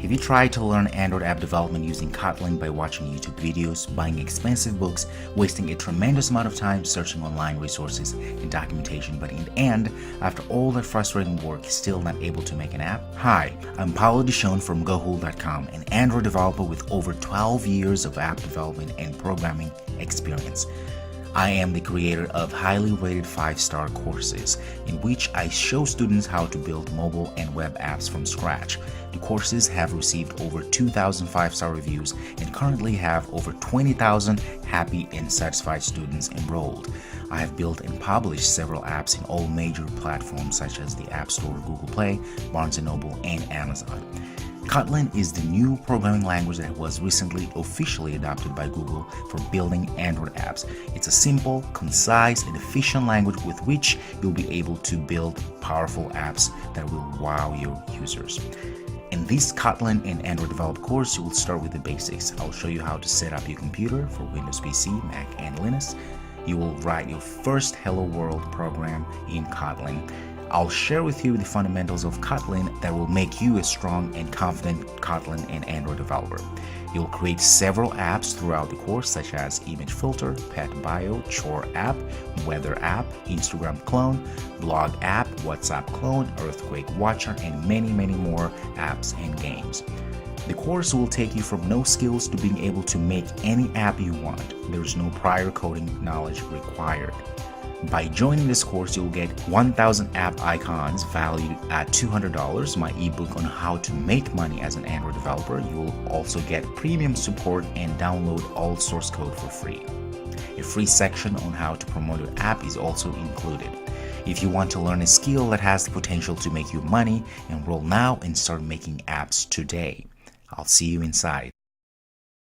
Have you tried to learn Android app development using Kotlin by watching YouTube videos, buying expensive books, wasting a tremendous amount of time searching online resources and documentation, but in the end, after all that frustrating work, still not able to make an app? Hi, I'm Paulo Dishon from Gohul.com, an Android developer with over 12 years of app development and programming experience. I am the creator of highly rated 5-star courses in which I show students how to build mobile and web apps from scratch. The courses have received over 2,000 5-star reviews and currently have over 20,000 happy and satisfied students enrolled. I have built and published several apps in all major platforms such as the App Store, Google Play, Barnes & Noble, and Amazon. Kotlin is the new programming language that was recently officially adopted by Google for building Android apps. It's a simple, concise, and efficient language with which you'll be able to build powerful apps that will wow your users. In this Kotlin and Android developed course, you will start with the basics. I'll show you how to set up your computer for Windows PC, Mac, and Linux. You will write your first Hello World program in Kotlin. I'll share with you the fundamentals of Kotlin that will make you a strong and confident Kotlin and Android developer. You'll create several apps throughout the course such as image filter, pet bio, chore app, weather app, Instagram clone, blog app, WhatsApp clone, earthquake watcher, and many more apps and games. The course will take you from no skills to being able to make any app you want. There's no prior coding knowledge required. By joining this course, you'll get 1,000 app icons valued at $200, my ebook on how to make money as an Android developer. You'll also get premium support and download all source code for free. A free section on how to promote your app is also included. If you want to learn a skill that has the potential to make you money, enroll now and start making apps today. I'll see you inside.